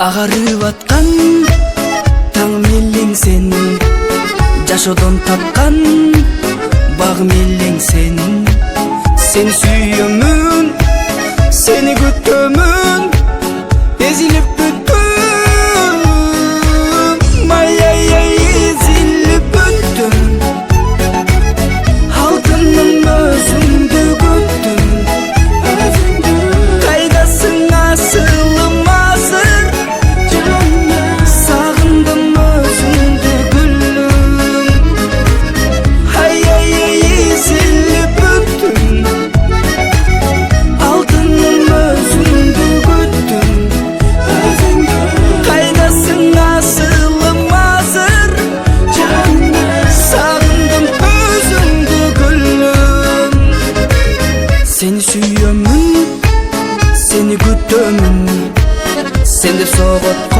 Агарып аткан таң мелең сен, жашоодон тапкан баг мелең сен. Сени сүйөмүн, сени күтөмүн, эзилип бүттүм, ай эзилип бүттүм. Алтыным өзүңдү күттүм, кайдасың асылым азыр, сагындым өзүңдү гүлүм. Ай эзилип бүттүм, алтыным өзүңдү күттүм, кайдасың асылым азыр, сагындым өзүңдү гүлүм. Сени сүйөмүн, сени күтөмүн, сен деп согот